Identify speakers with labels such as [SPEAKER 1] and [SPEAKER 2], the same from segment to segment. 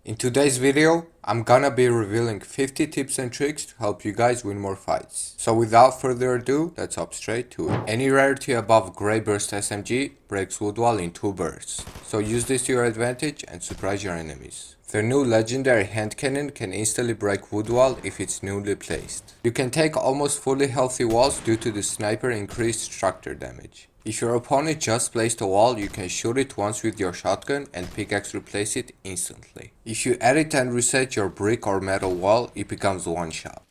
[SPEAKER 1] In today's video, I'm gonna be revealing 50 tips and tricks to help you guys win more fights. So without further ado, let's hop straight to it. Any rarity above Grey Burst SMG breaks wood wall in 2 bursts. So use this to your advantage and surprise your enemies. The new legendary hand cannon can instantly break wood wall if it's newly placed. You can take almost fully healthy walls due to the sniper increased structure damage. If your opponent just placed a wall, you can shoot it once with your shotgun and pickaxe replace it instantly. If you edit and reset your brick or metal wall, it becomes one shot.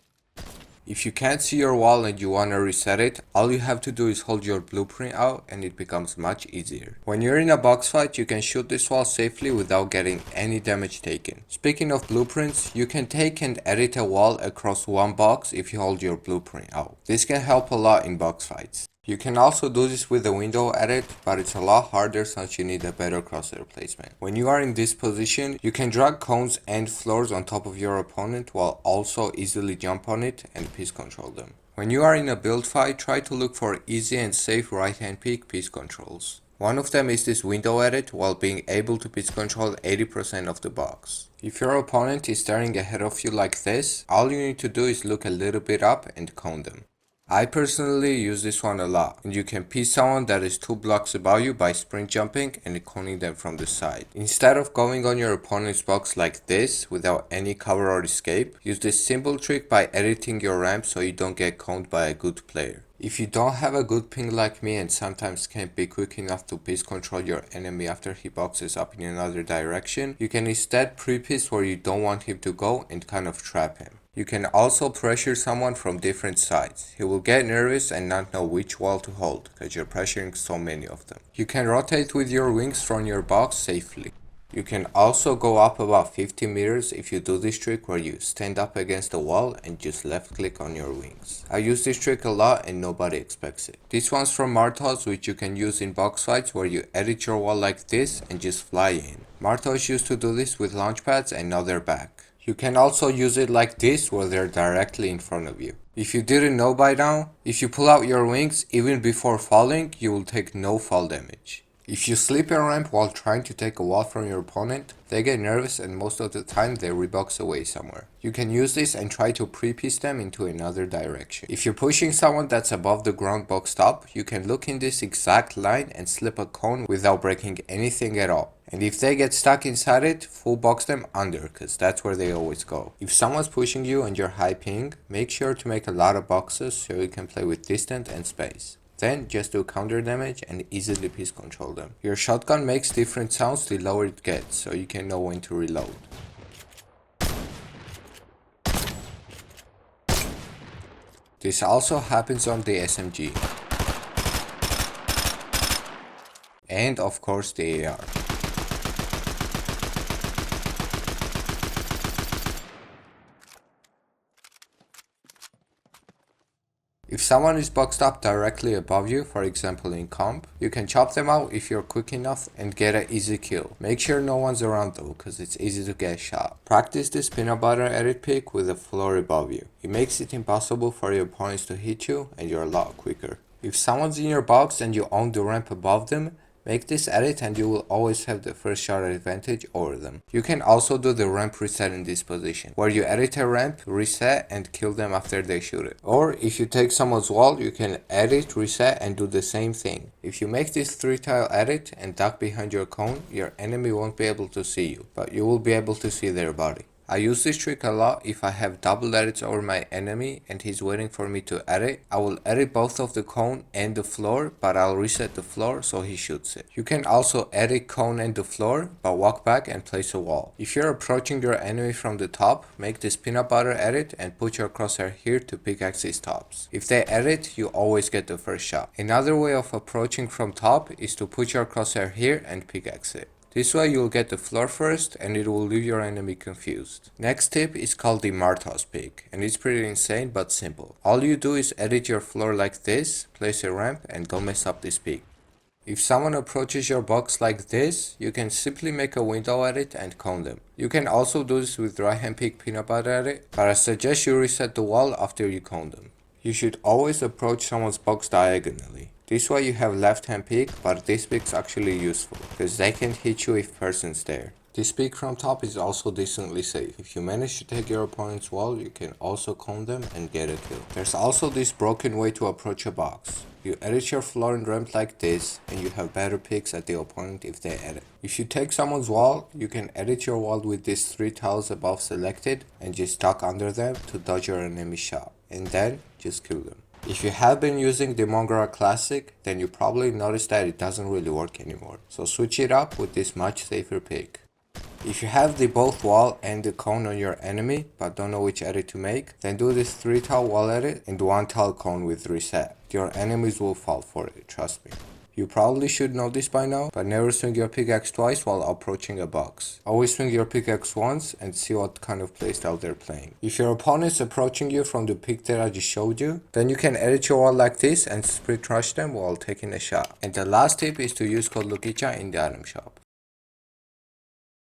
[SPEAKER 1] If you can't see your wall and you wanna reset it, all you have to do is hold your blueprint out and it becomes much easier. When you're in a box fight, you can shoot this wall safely without getting any damage taken. Speaking of blueprints, you can take and edit a wall across one box if you hold your blueprint out. This can help a lot in box fights. You can also do this with a window edit, but it's a lot harder since you need a better crosshair placement. When you are in this position, you can drag cones and floors on top of your opponent while also easily jump on it and piece control them. When you are in a build fight, try to look for easy and safe right hand peek piece controls. One of them is this window edit while being able to piece control 80% of the box. If your opponent is staring ahead of you like this, all you need to do is look a little bit up and cone them. I personally use this one a lot, and you can piece someone that is 2 blocks above you by sprint jumping and coning them from the side. Instead of going on your opponent's box like this without any cover or escape, use this simple trick by editing your ramp so you don't get coned by a good player. If you don't have a good ping like me and sometimes can't be quick enough to piece control your enemy after he boxes up in another direction, you can instead pre-piece where you don't want him to go and kind of trap him. You can also pressure someone from different sides. He will get nervous and not know which wall to hold because you're pressuring so many of them. You can rotate with your wings from your box safely. You can also go up about 50 meters if you do this trick where you stand up against the wall and just left click on your wings. I use this trick a lot and nobody expects it. This one's from Martos, which you can use in box fights where you edit your wall like this and just fly in. Martos used to do this with launch pads and now they're back. You can also use it like this where they're directly in front of you. If you didn't know by now, if you pull out your wings even before falling, you will take no fall damage. If you slip a ramp while trying to take a wall from your opponent, they get nervous and most of the time they rebox away somewhere. You can use this and try to pre-piece them into another direction. If you're pushing someone that's above the ground boxed up, you can look in this exact line and slip a cone without breaking anything at all. And if they get stuck inside it, full box them under, cause that's where they always go. If someone's pushing you and you're high ping, make sure to make a lot of boxes so you can play with distance and space. Then just do counter damage and easily piece control them. Your shotgun makes different sounds the lower it gets, so you can know when to reload. This also happens on the SMG. And of course the AR. If someone is boxed up directly above you, for example in comp, you can chop them out if you're quick enough and get an easy kill. Make sure no one's around though, cause it's easy to get shot. Practice this peanut butter edit pick with a floor above you. It makes it impossible for your opponents to hit you and you're a lot quicker. If someone's in your box and you own the ramp above them, make this edit and you will always have the first shot advantage over them. You can also do the ramp reset in this position, where you edit a ramp, reset and kill them after they shoot it. Or if you take someone's wall, you can edit, reset and do the same thing. If you make this 3-tile edit and duck behind your cone, your enemy won't be able to see you, but you will be able to see their body. I use this trick a lot if I have double edits over my enemy and he's waiting for me to edit. I will edit both of the cone and the floor, but I'll reset the floor so he shoots it. You can also edit cone and the floor, but walk back and place a wall. If you're approaching your enemy from the top, make this peanut butter edit and put your crosshair here to pickaxe his tops. If they edit, you always get the first shot. Another way of approaching from top is to put your crosshair here and pickaxe it. This way you'll get the floor first and it will leave your enemy confused. Next tip is called the Martos pick, and it's pretty insane but simple. All you do is edit your floor like this, place a ramp and don't mess up this peak. If someone approaches your box like this, you can simply make a window edit and cone them. You can also do this with right hand pick peanut butter edit, but I suggest you reset the wall after you cone them. You should always approach someone's box diagonally. This way you have left hand pick, but this pick's actually useful, because they can hit you if person's there. This peek from top is also decently safe. If you manage to take your opponent's wall, you can also cone them and get a kill. There's also this broken way to approach a box. You edit your floor and ramp like this, and you have better picks at the opponent if they edit. If you take someone's wall, you can edit your wall with these 3 tiles above selected and just duck under them to dodge your enemy shot, and then just kill them. If you have been using the Mongara Classic, then you probably noticed that it doesn't really work anymore. So switch it up with this much safer pick. If you have the both wall and the cone on your enemy, but don't know which edit to make, then do this 3 tile wall edit and 1 tile cone with reset. Your enemies will fall for it, trust me. You probably should know this by now, but never swing your pickaxe twice while approaching a box. Always swing your pickaxe once and see what kind of playstyle they're playing. If your opponent's approaching you from the pick that I just showed you, then you can edit your wall like this and split rush them while taking a shot. And the last tip is to use code lukicha in the item shop.